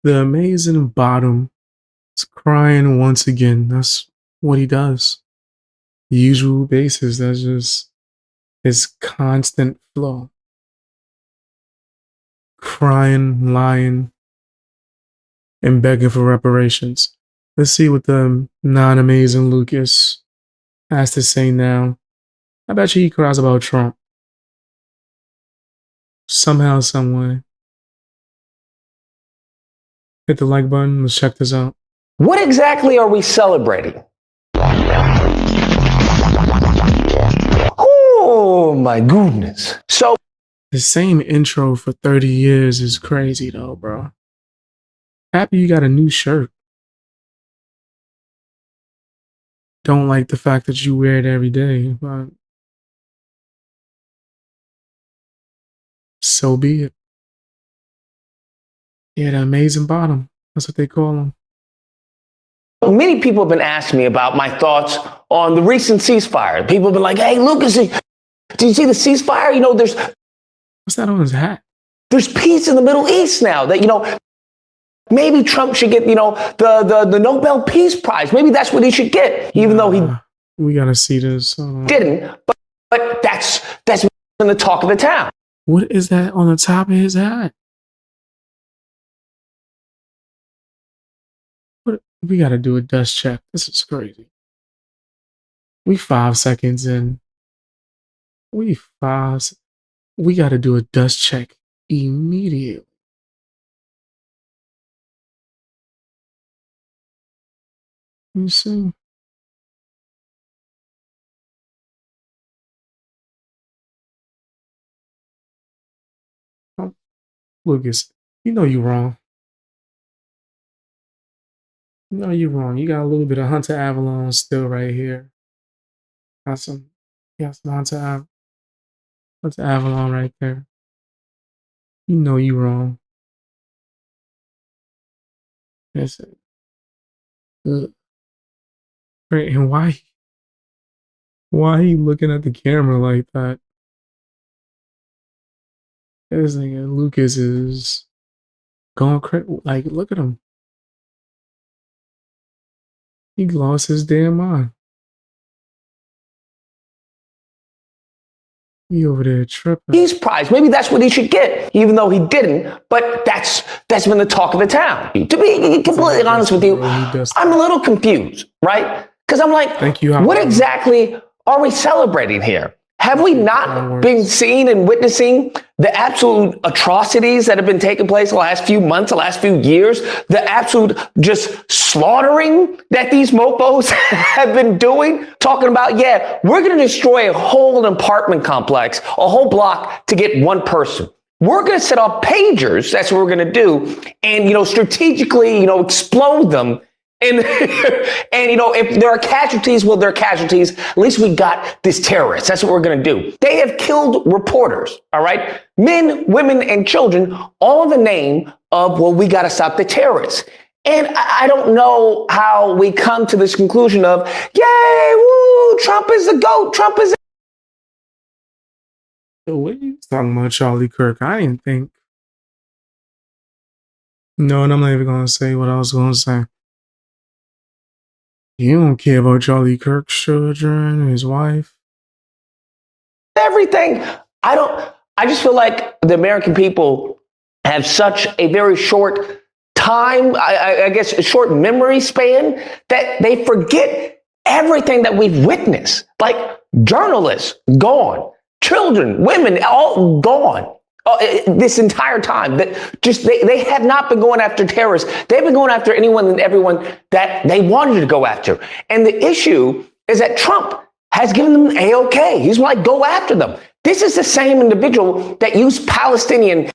The amazing bottom is crying once again. That's what he does. Usual basis. That's just his constant flow. Crying, lying, and begging for reparations. Let's see what the non-amazing Lucas has to say now. I bet you he cries about Trump. Somehow, someway. Hit the like button. Let's check this out. What exactly are we celebrating? Oh my goodness. So the same intro for 30 years is crazy though, bro. Happy you got a new shirt. Don't like the fact that you wear it every day, but so be it. Yeah, the amazing bottom. That's what they call them. Many people have been asking me about my thoughts on the recent ceasefire. People have been like, hey, Lucas, did you see the ceasefire? You know, what's that on his hat? There's peace in the Middle East now that, you know, maybe Trump should get, you know, the Nobel Peace Prize. Maybe that's what he should get, even though he we gotta see this. Didn't. But that's been the talk of the town. What is that on the top of his hat? We gotta do a dust check. This is crazy. We 5 seconds in. We gotta do a dust check immediately. You see? Oh, Lucas, you know you're wrong. No, you're wrong. You got a little bit of Hunter Avalon still right here. Got some Hunter Avalon right there. You know you're wrong. That's it. Right, and why are you looking at the camera like that? This nigga Lucas is going crazy. Like, look at him. He lost his damn mind. He over there tripping. Peace Prize. Maybe that's what he should get, even though he didn't. But that's been the talk of the town. To be completely honest with you, I'm a little confused, right? Because I'm like, what exactly are we celebrating here? Have we not been seeing and witnessing the absolute atrocities that have been taking place the last few months, the last few years, the absolute just slaughtering that these mofos have been doing? Talking about, yeah, we're going to destroy a whole apartment complex, a whole block to get one person. We're going to set off pagers. That's what we're going to do. And, you know, strategically, you know, explode them. And, and, you know, if there are casualties, well, there are casualties. At least we got this terrorist. That's what we're going to do. They have killed reporters, all right? Men, women, and children, all in the name of, well, we got to stop the terrorists. And I don't know how we come to this conclusion of, yay, woo, Trump is the GOAT. Trump is the way you talking about Charlie Kirk, I didn't think. No, and I'm not even going to say what I was going to say. You don't care about Charlie Kirk's children, his wife? Everything. I just feel like the American people have such a very short time, I guess a short memory span, that they forget everything that we've witnessed. Like journalists, gone. Children, women, all gone. This entire time, that just they have not been going after terrorists. They've been going after anyone and everyone that they wanted to go after. And the issue is that Trump has given them A-OK. He's like, go after them. This is the same individual that used Palestinian.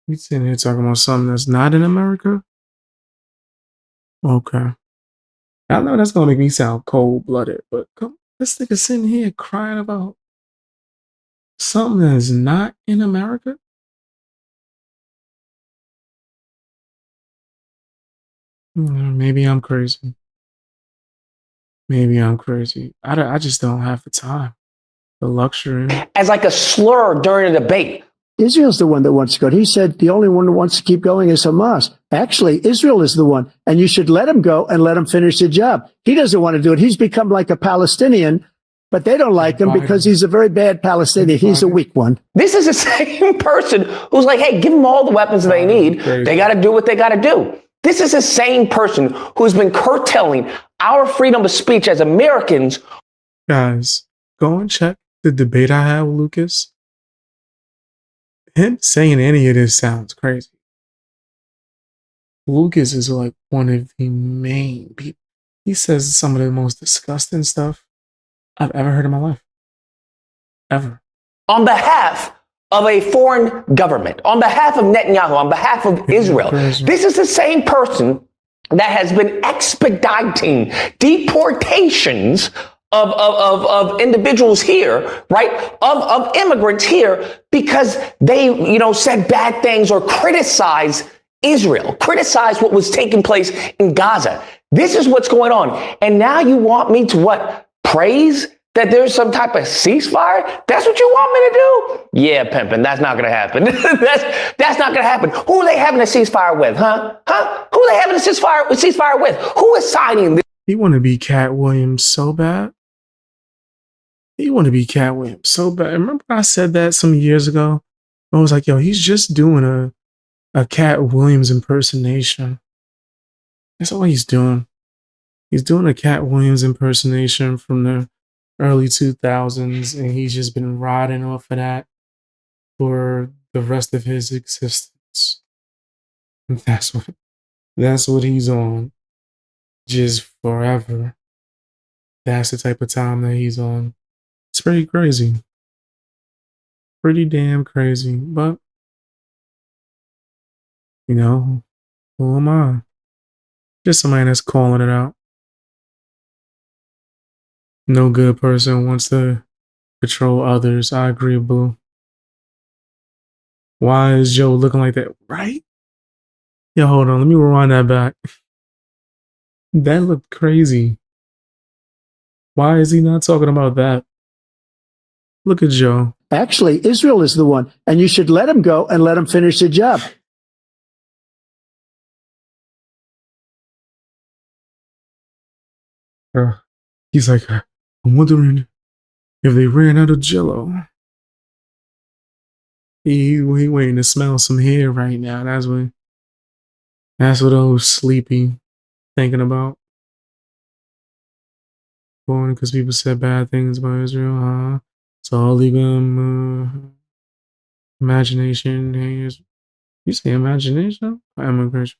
You sitting here talking about something that's not in America? Okay. I know that's gonna make me sound cold-blooded, but come, this nigga sitting here crying about something that's not in America? Maybe I'm crazy. Maybe I'm crazy. I just don't have the time, the luxury. As like a slur during a debate. Israel's the one that wants to go. He said the only one who wants to keep going is Hamas. Actually, Israel is the one, and you should let him go and let him finish the job. He doesn't want to do it. He's become like a Palestinian, but they don't like him because he's a very bad Palestinian. He's a weak one. This is the same person who's like, hey, give them all the weapons they need. They got to do what they got to do. This is the same person who's been curtailing our freedom of speech as Americans. Guys, go and check the debate I had with Lucas. Him saying any of this sounds crazy. Lucas is like one of the main people. He says some of the most disgusting stuff I've ever heard in my life. Ever. On behalf of a foreign government, on behalf of Netanyahu, on behalf of Israel. This is the same person that has been expediting deportations of individuals here, right? Of immigrants here because they, said bad things or criticized Israel, criticized what was taking place in Gaza. This is what's going on. And now you want me to what? Praise that there's some type of ceasefire? That's what you want me to do? Yeah, pimpin', that's not gonna happen. that's not gonna happen. Who are they having a ceasefire with, huh? Who are they having a ceasefire with? Who is signing this? He want to be Cat Williams so bad. He want to be Cat Williams so bad. Remember I said that some years ago? I was like, yo, he's just doing a Cat Williams impersonation. That's all he's doing. He's doing a Cat Williams impersonation from the early 2000s, and he's just been riding off of that for the rest of his existence. And that's what he's on. Just forever. That's the type of time that he's on. It's pretty crazy. Pretty damn crazy. But, who am I? Just somebody that's calling it out. No good person wants to control others. I agree, Blue. Why is Joe looking like that? Right? Yeah, hold on. Let me rewind that back. That looked crazy. Why is he not talking about that? Look at Joe. Actually, Israel is the one, and you should let him go and let him finish the job. He's like, I'm wondering if they ran out of Jello. He waiting to smell some hair right now. That's what old Sleepy thinking about. Born because people said bad things about Israel, huh? So all them imagination haters. You say imagination? Or immigration?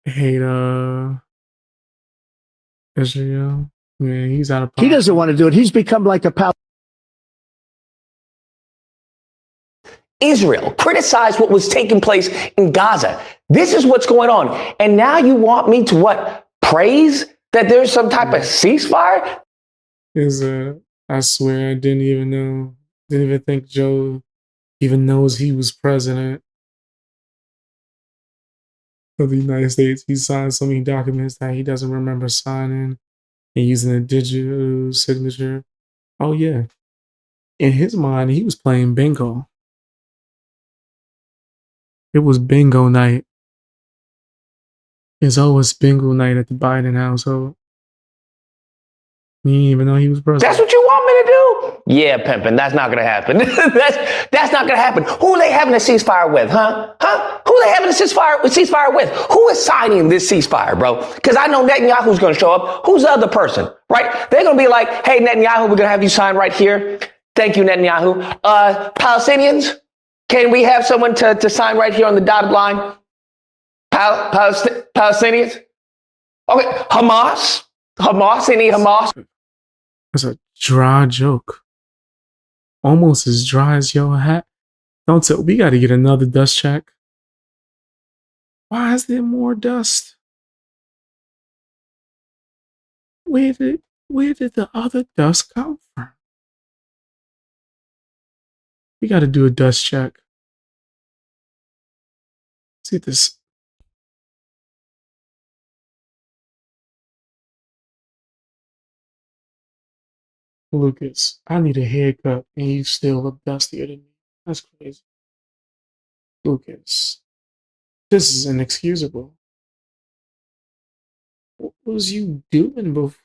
Hate Israel. Yeah, he's out of pocket. He doesn't want to do it. He's become like a pal. Israel criticized what was taking place in Gaza. This is what's going on. And now you want me to what? Praise that there's some type of ceasefire? I swear I didn't even think Joe even knows he was president of the United States. He signed so many documents that he doesn't remember signing and using a digital signature. Oh yeah. In his mind, he was playing bingo. It was bingo night. It's always bingo night at the Biden household. He didn't even know he was president. That's what you want me to do? Yeah, pimpin', that's not gonna happen. that's not gonna happen. Who are they having a ceasefire with, huh? Who are they having a ceasefire with? Who is signing this ceasefire, bro? Because I know Netanyahu's gonna show up. Who's the other person, right? They're gonna be like, hey, Netanyahu, we're gonna have you sign right here. Thank you, Netanyahu. Palestinians, can we have someone to sign right here on the dotted line? Palestinians? Okay, Hamas? Any Hamas? That's a dry joke. Almost as dry as your hat. Don't tell, we gotta get another dust check. Why is there more dust? Where did the other dust come from? We gotta do a dust check. See this. Lucas, I need a haircut and you still look dustier than me. That's crazy. Lucas, this is inexcusable. What was you doing before?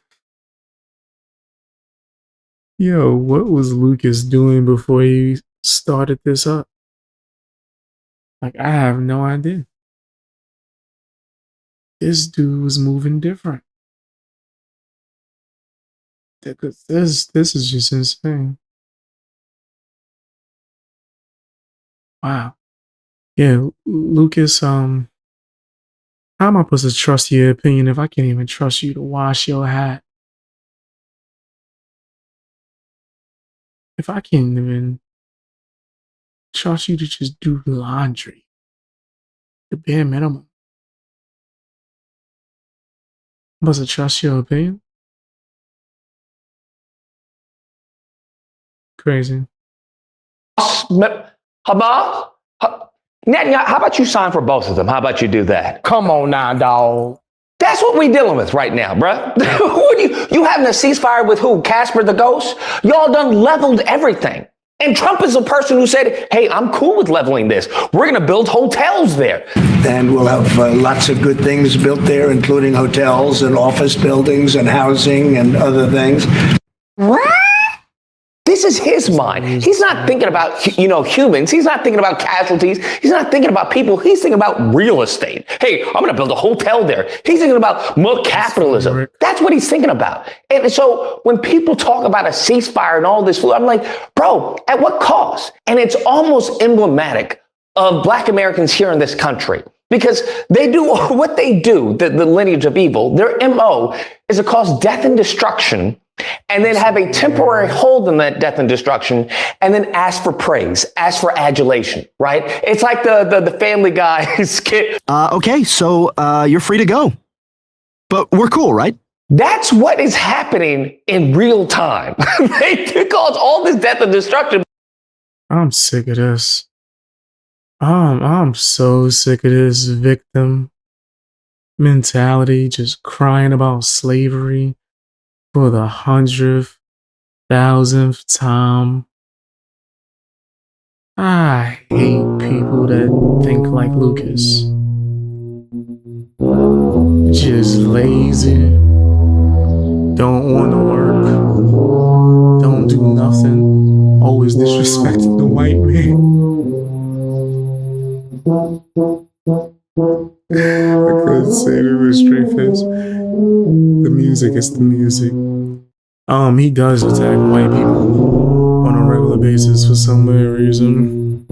Yo, what was Lucas doing before he started this up? Like, I have no idea. This dude was moving different. This is just insane. Wow. Yeah, Lucas, how am I supposed to trust your opinion if I can't even trust you to wash your hat? If I can't even trust you to just do laundry, the bare minimum. I'm supposed to trust your opinion? Crazy. Hamas? Netanyahu, how about you sign for both of them? How about you do that? Come on now, dog. That's what we dealing with right now, bruh. you having a ceasefire with who? Casper the Ghost? Y'all done leveled everything. And Trump is a person who said, hey, I'm cool with leveling this. We're going to build hotels there. And we'll have lots of good things built there, including hotels and office buildings and housing and other things. What? This is his mind. He's not thinking about, humans. He's not thinking about casualties. He's not thinking about people. He's thinking about real estate. Hey, I'm going to build a hotel there. He's thinking about more capitalism. That's what he's thinking about. And so when people talk about a ceasefire and all this, I'm like, bro, at what cost? And it's almost emblematic of Black Americans here in this country. Because they do what they do, the lineage of evil. Their MO is to cause death and destruction, and then have a temporary hold on that death and destruction, and then ask for praise, ask for adulation, right? It's like the Family Guy skit. Okay, so you're free to go. But we're cool, right? That's what is happening in real time. They cause all this death and destruction. I'm sick of this. I'm so sick of this victim mentality, just crying about slavery for the 100th, 1000th time. I hate people that think like Lucas. Just lazy, don't want to work, don't do nothing, always disrespecting the white man. I couldn't say it with a straight face. The music is the music. He does attack white people on a regular basis for some weird reason.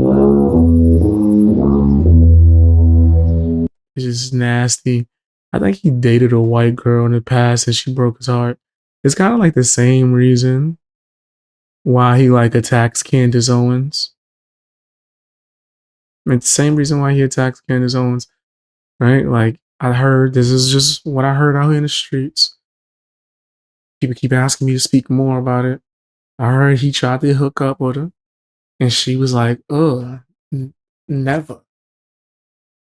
It's just nasty. I think he dated a white girl in the past and she broke his heart. It's kind of like the same reason why he attacks Candace Owens. It's the same reason why he attacks Candace Owens, right? Like, I heard, this is just what I heard out here in the streets. People keep asking me to speak more about it. I heard he tried to hook up with her, and she was like, never.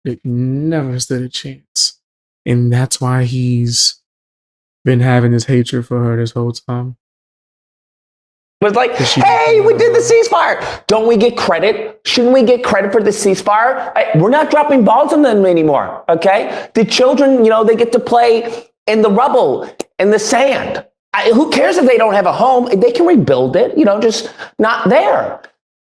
It never stood a chance. And that's why he's been having this hatred for her this whole time. Was like, hey, we did the ceasefire. Don't we get credit? Shouldn't we get credit for the ceasefire? We're not dropping bombs on them anymore, okay? The children, they get to play in the rubble, in the sand. Who cares if they don't have a home? They can rebuild it, just not there.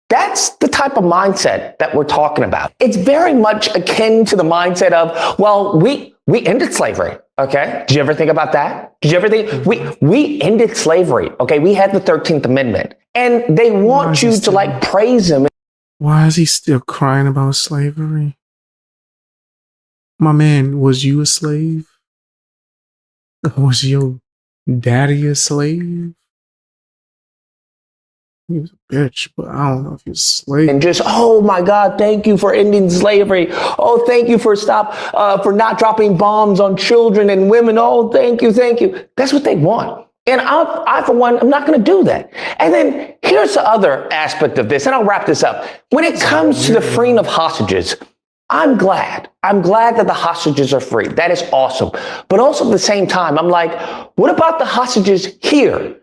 That's the type of mindset that we're talking about. It's very much akin to the mindset of, well, we ended slavery, okay? Did you ever think about that? Did you ever think, we ended slavery, okay? We had the 13th Amendment, and they want you to praise him. Why is he still crying about slavery? My man, was you a slave? Was your daddy a slave? He was a bitch, but I don't know if he was a slave. And just, oh my God, thank you for ending slavery. Oh, thank you for for not dropping bombs on children and women. Oh, thank you, thank you. That's what they want. And I for one, I'm not going to do that. And then here's the other aspect of this, and I'll wrap this up. When it comes to the freeing of hostages, I'm glad that the hostages are free. That is awesome. But also at the same time, I'm like, what about the hostages here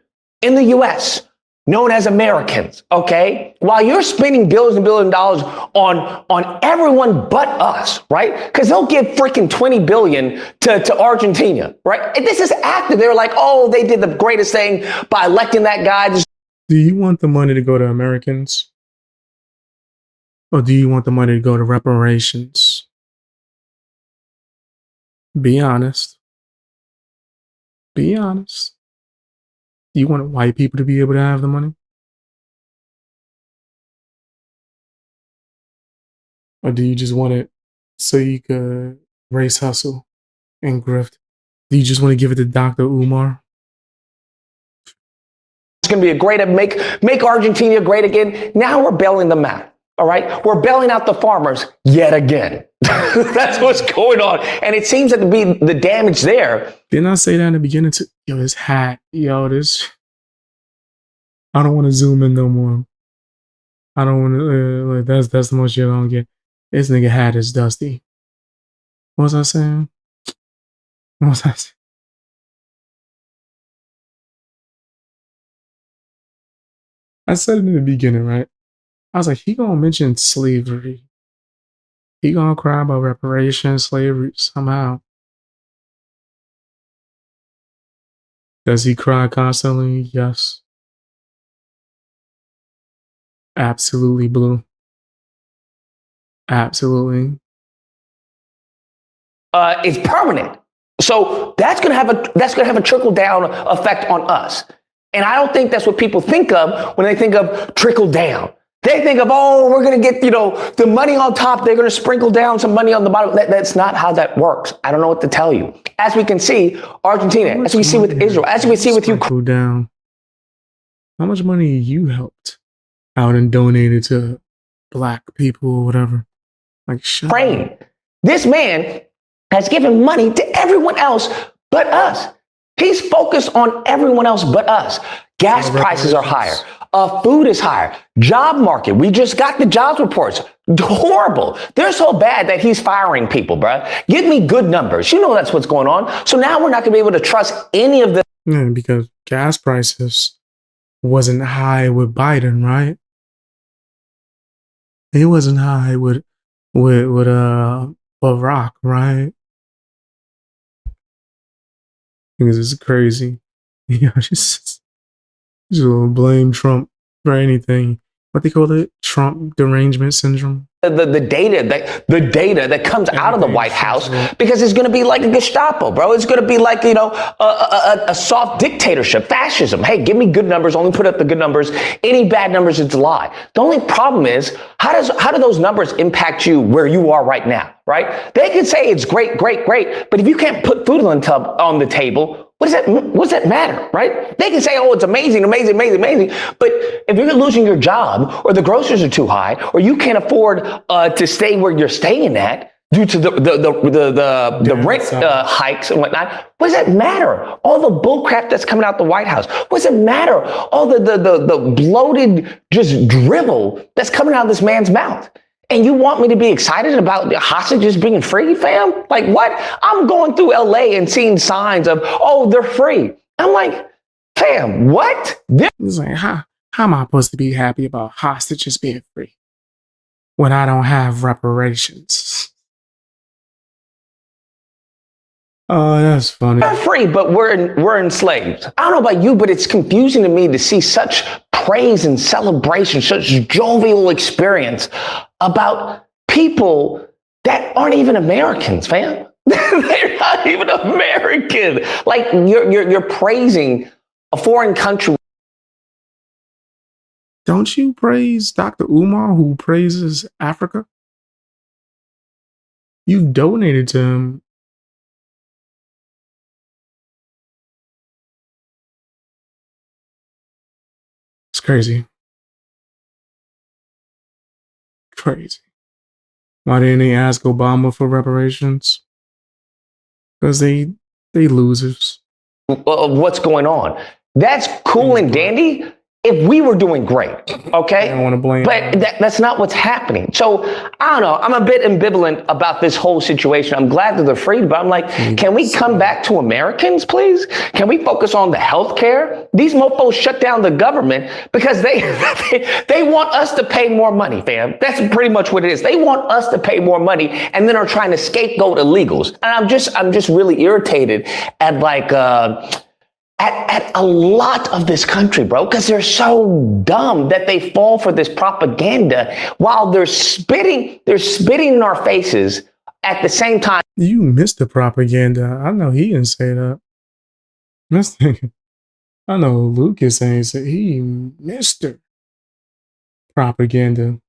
in the U.S., known as Americans, okay? While you're spending billions and billions of dollars on everyone but us, right? Because they'll give freaking $20 billion to Argentina, right? And this is after they're like, oh, they did the greatest thing by electing that guy. Do you want the money to go to Americans? Or do you want the money to go to reparations? Be honest. Be honest. Do you want white people to be able to have the money? Or do you just want it so you could race hustle and grift? Do you just want to give it to Dr. Umar? It's going to be a great, make Argentina great again. Now we're bailing them out. All right. We're bailing out the farmers yet again. That's what's going on. And it seems to be the damage there. Didn't I say that in the beginning? Yo, this hat. Yo, this. I don't want to zoom in no more. I don't want to. That's the most you're going to get. This nigga hat is dusty. What was I saying? What was I saying? I said it in the beginning, right? I was like, he gonna mention slavery. He gonna cry about reparations, slavery somehow. Does he cry constantly? Yes. Absolutely, Blue. Absolutely. It's permanent. So that's gonna have a trickle down effect on us. And I don't think that's what people think of when they think of trickle down. They think of, oh, we're going to get, the money on top. They're going to sprinkle down some money on the bottom. That's not how that works. I don't know what to tell you. As we can see, Argentina, as we see with Israel, as we see with Ukraine. Down. How much money you helped out and donated to black people or whatever? Like, shut up. This man has given money to everyone else but us. He's focused on everyone else but us. Gas prices are higher. Food is higher. Job market. We just got the jobs reports. Horrible. They're so bad that he's firing people, bruh. Give me good numbers. You know that's what's going on. So now we're not going to be able to trust any of this. Yeah, because gas prices wasn't high with Biden, right? It wasn't high with Barack, right? Because it's crazy. Just blame Trump for anything. What they call it? Trump derangement syndrome. The data that comes out of the White House, because it's going to be like a Gestapo, bro. It's going to be like, a soft dictatorship, fascism. Hey, give me good numbers. Only put up the good numbers. Any bad numbers, it's a lie. The only problem is, how do those numbers impact you where you are right now, right? They can say it's great, great, great. But if you can't put food on the table, what does that matter, right? They can say, oh, it's amazing, amazing, amazing, amazing. But if you're losing your job, or the groceries are too high, or you can't afford to stay where you're staying at due to the rent hikes and whatnot, what does that matter? All the bullcrap that's coming out the White House. What does it matter? All the bloated just drivel that's coming out of this man's mouth. And you want me to be excited about the hostages being free, fam? Like what? I'm going through LA and seeing signs of, oh, they're free. I'm like, fam, what? It's like, how am I supposed to be happy about hostages being free when I don't have reparations? Oh, that's funny. We're free, but we're enslaved. I don't know about you, but it's confusing to me to see such praise and celebration, such jovial experience about people that aren't even Americans, fam. They're not even American. Like you're praising a foreign country. Don't you praise Dr. Umar, who praises Africa? You donated to him. It's crazy. Crazy. Why didn't they ask Obama for reparations? Because they losers. What's going on? That's cool and dandy if we were doing great, okay? I don't want to blame but that's not what's happening. So I don't know. I'm a bit ambivalent about this whole situation. I'm glad that they're freed, but I'm like, can we come back to Americans, please? Can we focus on the healthcare? These mofos shut down the government because they want us to pay more money, fam. That's pretty much what it is. They want us to pay more money and then are trying to scapegoat illegals. And I'm just really irritated at like at a lot of this country, bro, because they're so dumb that they fall for this propaganda while they're spitting in our faces at the same time. You missed the propaganda. I know he didn't say that. I know Lucas saying he missed the propaganda.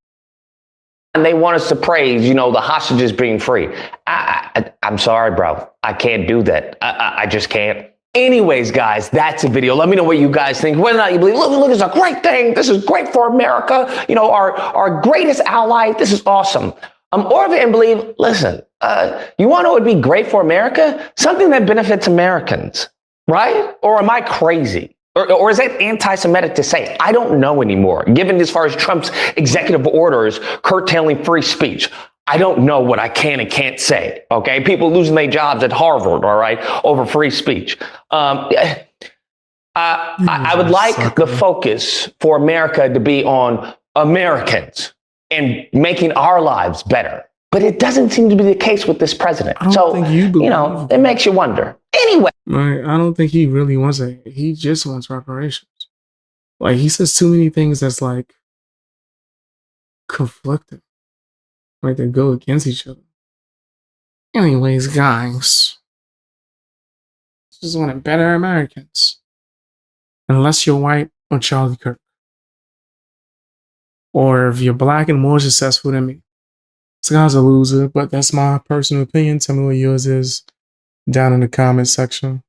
And they want us to praise, the hostages being free. I'm sorry, bro. I can't do that. I just can't. Anyways, guys, that's a video. Let me know what you guys think. Whether or not you believe, look, it's a great thing. This is great for America. Our greatest ally. This is awesome. Or if you believe, listen, you want to know what would be great for America? Something that benefits Americans, right? Or am I crazy? Or is that anti-Semitic to say? I don't know anymore, given as far as Trump's executive orders curtailing free speech. I don't know what I can and can't say, okay? People losing their jobs at Harvard, all right, over free speech. I would like the focus for America to be on Americans and making our lives better. But it doesn't seem to be the case with this president. So, it makes you wonder. Anyway. I don't think he really wants it. He just wants reparations. Like, he says too many things that's like conflicting. Like they go against each other. Anyways, guys, just want to better Americans. Unless you're white or Charlie Kirk. Or if you're black and more successful than me. This guy's a loser, but that's my personal opinion. Tell me what yours is down in the comment section.